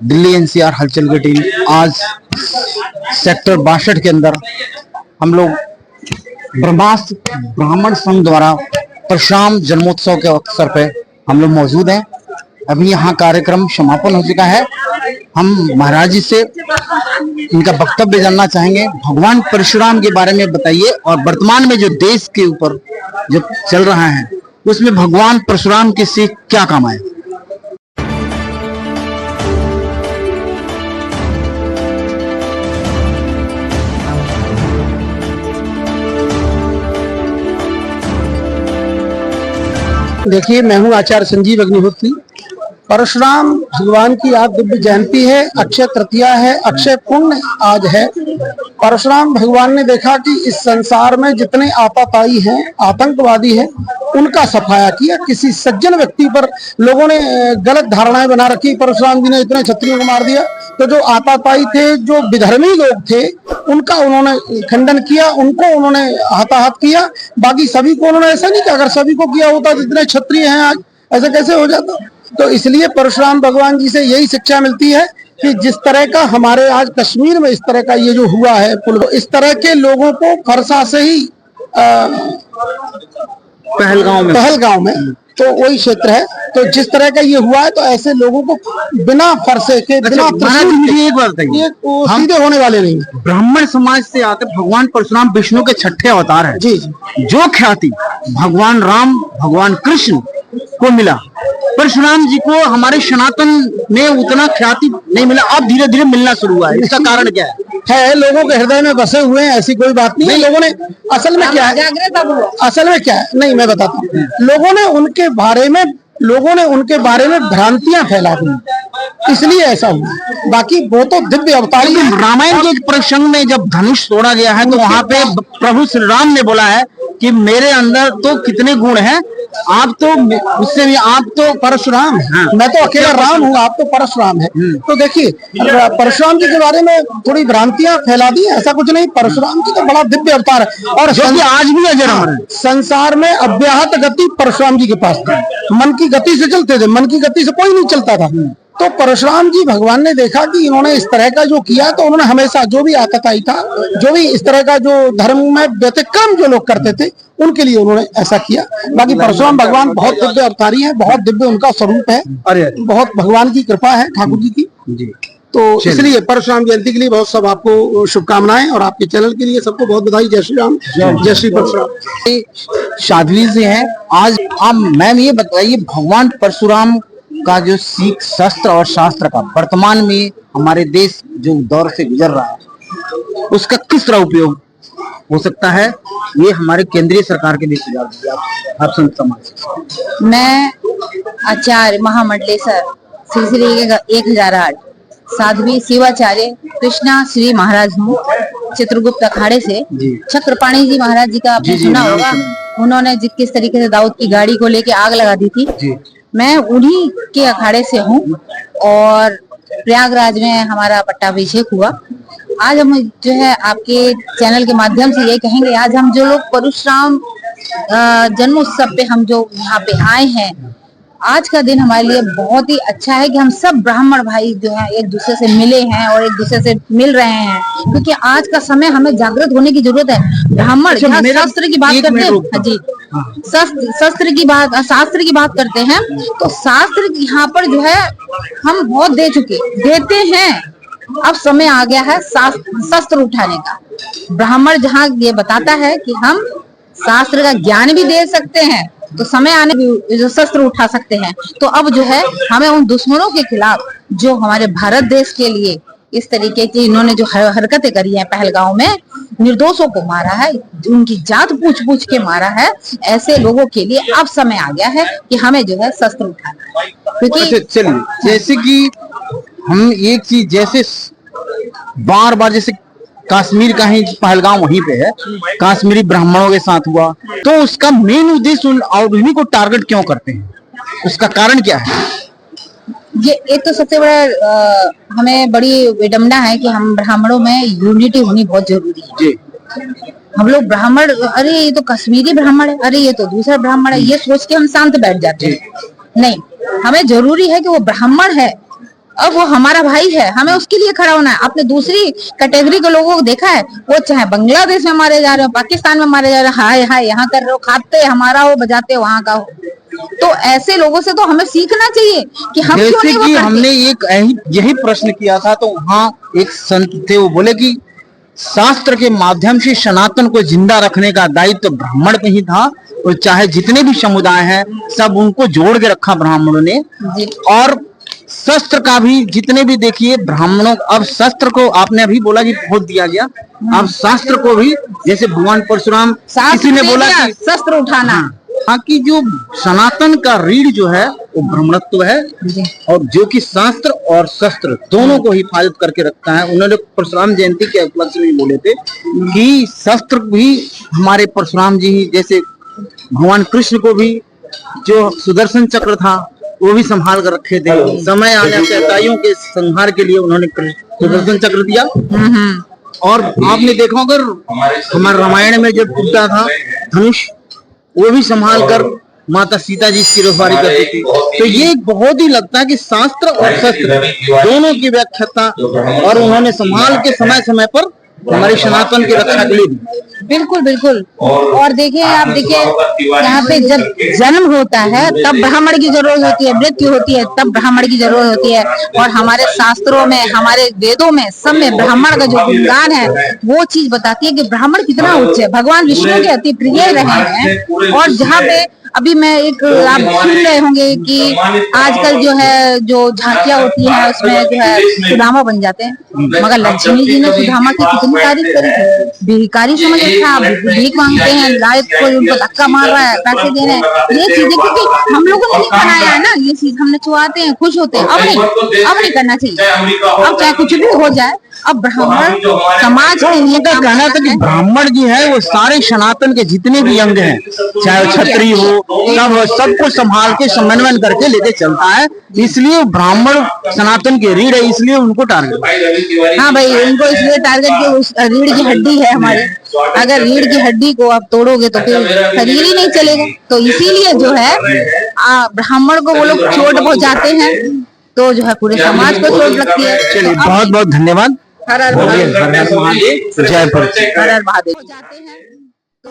Delhi NCR हलचल की team आज सेक्टर 62 के अंदर हम लोग ब्रह्मास्त्र ब्राह्मण संघ द्वारा परशुराम जन्मोत्सव के अवसर पे हम लोग मौजूद हैं। अभी यहाँ कार्यक्रम समापन हो चुका है। हम महाराज जी से इनका वक्तव्य जानना चाहेंगे। भगवान परशुराम के बारे में बताइए और वर्तमान में जो देश के ऊपर जो चल रहा है उसमें भगवान परशुराम की सीख क्या काम आए। देखिए, मैं हूँ आचार्य संजीव अग्निहोत्री। परशुराम भगवान की आज दिव्य जयंती है, अक्षय तृतीया है, अक्षय पुण्य आज है। परशुराम भगवान ने देखा कि इस संसार में जितने आतताई हैं, आतंकवादी हैं, उनका सफाया किया। किसी सज्जन व्यक्ति पर लोगों ने गलत धारणाएं बना रखी, परशुराम जी ने इतने क्षत्रियों को मार दिया। तो जो आतताई थे, जो विधर्मी लोग थे, उनका उन्होंने खंडन किया, उनको उन्होंने हताहत किया। बाकी सभी को उन्होंने ऐसा नहीं किया। अगर सभी को किया होता, जितने क्षत्रिय हैं आज, ऐसा कैसे हो जाता। तो इसलिए परशुराम भगवान जी से यही शिक्षा मिलती है कि जिस तरह का हमारे आज कश्मीर में इस तरह का ये जो हुआ है इस तरह के लोगों को फरसा से ही पहलगांव में तो वही क्षेत्र है। तो जिस तरह का ये हुआ है, तो ऐसे लोगों को बिना फरसे के बिना एक बात बताइए, सीधे होने वाले नहीं। ब्राह्मण समाज से आते भगवान परशुराम विष्णु के छठे अवतार है जी। जो ख्याति भगवान राम भगवान कृष्ण को मिला, परशुराम जी को हमारे सनातन में उतना ख्याति नहीं मिला। अब धीरे धीरे मिलना शुरू हुआ है। इसका कारण क्या है? लोगों के हृदय में बसे हुए हैं, ऐसी कोई बात नहीं है। लोगों ने असल में क्या है, नहीं मैं बताता हूँ। लोगों ने उनके बारे में भ्रांतियां फैला दी, इसलिए ऐसा हुआ। बाकी वो तो दिव्य अवतारी है। रामायण के एक प्रसंग में जब धनुष तोड़ा गया है तो वहां पे प्रभु श्री राम ने बोला है कि मेरे अंदर तो कितने गुण हैं, आप तो उससे भी आप तो परशुराम हैं। मैं तो अकेला राम हूँ, आप तो परशुराम है। तो देखिए, परशुराम जी के बारे में थोड़ी भ्रांतियां फैला दी। ऐसा कुछ नहीं, परशुराम जी तो बड़ा दिव्य अवतार है और आज भी अजर है। संसार में अव्याहत गति परशुराम जी के पास थी। मन की गति से चलते थे, मन की गति से कोई नहीं चलता था। तो परशुराम जी भगवान ने देखा कि इन्होंने इस तरह का जो किया, तो उन्होंने हमेशा जो भी आतताई था, जो भी इस तरह का जो धर्म में व्यतिक्रम जो लोग करते थे, उनके लिए उन्होंने ऐसा किया। बाकी परशुराम भगवान बहुत दिव्य अवतारी है, बहुत दिव्य उनका स्वरूप है, बहुत भगवान की कृपा है ठाकुर जी की। तो इसलिए परशुराम जयंती के लिए बहुत सब आपको शुभकामनाएं और आपके चैनल के लिए सबको बहुत बधाई। जय श्री राम, जय श्री परशुराम। साध्वी जी हैं आज। आप मैम ये बताइए, भगवान परशुराम का जो सीख शस्त्र और शास्त्र का वर्तमान में हमारे देश जो दौर से गुजर रहा है, उसका किस तरह उपयोग हो सकता है, ये हमारे केंद्रीय सरकार के लिए सुझाव दीजिए आप संत समाज से। मैं आचार्य महामंडलेश्वर सिलसिले 1008 साध्वी शिवाचार्य कृष्णा श्री महाराज हूँ, चित्रगुप्त अखाड़े से। चक्रपाणी जी महाराज जी का आपने सुना होगा, उन्होंने किस तरीके से दाऊद की गाड़ी को लेके आग लगा दी थी। मैं उन्हीं के अखाड़े से हूँ और प्रयागराज में हमारा पट्टाभिषेक हुआ। आज हम जो है आपके चैनल के माध्यम से ये कहेंगे, आज हम जो लोग परशुराम जन्मोत्सव पे हम जो यहाँ पे आए हैं, आज का दिन हमारे लिए बहुत ही अच्छा है कि हम सब ब्राह्मण भाई जो है एक दूसरे से मिले हैं और एक दूसरे से मिल रहे हैं, क्योंकि आज का समय हमें जागृत होने की जरूरत है। ब्राह्मण शास्त्र की बात करते हैं जी, शास्त्र की बात करते हैं, तो शास्त्र यहाँ पर जो है हम बहुत देते हैं। अब समय आ गया है शस्त्र उठाने का। ब्राह्मण जहाँ ये बताता है कि हम शास्त्र का ज्ञान भी दे सकते हैं, तो समय आने जो शस्त्र उठा सकते हैं। तो अब जो है हमें उन दुश्मनों के खिलाफ जो हमारे भारत देश के लिए इस तरीके की इन्होंने जो हरकतें करी हैं, पहलगांव में निर्दोषों को मारा है, उनकी जात पूछ के मारा है, ऐसे लोगों के लिए अब समय आ गया है कि हमें जो है शस्त्र उठाना है। क्योंकि चलिए, जैसे कि हम एक चीज जैसे बार बार जैसे कश्मीर का ही पहलगाम वहीं पे है, कश्मीरी ब्राह्मणों के साथ हुआ, तो उसका मेन उद्देश्य और उन्हीं को टारगेट क्यों करते हैं, उसका कारण क्या है? ये एक तो सबसे बड़ा हमें बड़ी विडंबना है कि हम ब्राह्मणों में यूनिटी होनी बहुत जरूरी है जी। हम लोग ब्राह्मण, अरे ये तो कश्मीरी ब्राह्मण है, अरे ये तो दूसरा ब्राह्मण है, ये सोच के हम शांत बैठ जाते हैं। नहीं, हमें जरूरी है कि वो ब्राह्मण है अब वो हमारा भाई है, हमें उसके लिए खड़ा होना है। आपने दूसरी कैटेगरी के लोगों को देखा है, वो चाहे बांग्लादेश में मारे जा रहे हो, पाकिस्तान में मारे जा रहे हो, हाय हाय यहाँ कर रहे हो, खाते हमारा हो, बजाते वहां का हो। तो ऐसे लोगों से तो हमें सीखना चाहिए कि हम क्यों जैसे नहीं वो कि करते। हमने एक यही प्रश्न किया था, तो वहाँ एक संत थे, वो बोले कि शास्त्र के माध्यम से सनातन को जिंदा रखने का दायित्व ब्राह्मण पे ही था, और चाहे जितने भी समुदाय हैं सब उनको जोड़ के रखा ब्राह्मणों ने। और शस्त्र का भी जितने भी देखिए ब्राह्मणों, अब शस्त्र को आपने अभी बोला कि बहुत दिया गया, अब शास्त्र को भी, जैसे भगवान परशुराम, किसी ने बोला कि शस्त्र उठाना, हाँ, कि जो सनातन का रीढ़ जो है वो ब्रह्मणत्व है, और जो कि शास्त्र और शस्त्र दोनों को हिफाजत करके रखता है। उन्होंने परशुराम जयंती के उपलक्ष्य में बोले थे कि शस्त्र भी हमारे परशुराम जी ही, जैसे भगवान कृष्ण को भी जो सुदर्शन चक्र था वो भी संभाल कर रखे थे। समय आने से शैताइयों के संहार के लिए उन्होंने सुदर्शन चक्र दिया। और आपने देखा अगर हमारे रामायण में जब टूटा था धनुष, वो भी संभाल कर माता सीता जी की रखवाली करती थी। तो ये बहुत ही लगता है कि शास्त्र और शस्त्र दोनों की व्याख्याता, और उन्होंने संभाल के समय समय पर हमारी सनातन की रक्षा के लिए दी। बिल्कुल बिल्कुल। और देखिए, आप देखिए यहाँ पे जब जन्म होता है तब ब्राह्मण की जरूरत होती है, मृत्यु होती है तब ब्राह्मण की जरूरत होती है। और हमारे शास्त्रों में, हमारे वेदों में, सब में ब्राह्मण का जो गुणगान है वो चीज बताती है कि ब्राह्मण कितना उच्च है, भगवान विष्णु के अति प्रिय रहे हैं। और जहाँ पे अभी मैं एक, आप सुन रहे होंगे कि आजकल जो है जो झांकियां होती है उसमें जो है सुदामा बन जाते हैं, मगर लक्ष्मी जी ने सुदामा की कितनी तारीफ करी थी। भिखारी समझ रखा, आप भीख मांगते हैं, लायक कोई उनको धक्का मार रहा है, पैसे दे रहे हैं, ये चीजें क्योंकि हम लोगों ने नहीं बनाया है ना, ये चीज हमने चुहाते हैं, खुश होते हैं। अब नहीं करना चाहिए। अब चाहे कुछ भी हो जाए, अब ब्राह्मण समाज के लिए का कहना था कि ब्राह्मण जी है वो सारे सनातन के जितने भी अंग हैं, चाहे क्षत्रिय हो, सबको संभाल के समन्वय करके लेके चलता है। इसलिए ब्राह्मण सनातन के रीढ़ है, इसलिए उनको टारगेट। हाँ भाई, उनको इसलिए टारगेट की उस रीढ़ की हड्डी है हमारी। अगर रीढ़ की हड्डी को आप तोड़ोगे तो फिर शरीर ही नहीं चलेगा। तो इसीलिए जो है ब्राह्मण को वो लोग चोट पहुंचाते हैं, तो जो है पूरे समाज को चोट लगती है। चलिए, बहुत बहुत धन्यवाद। हर हर महादेव, जय हर हर महादेव जाते हैं तो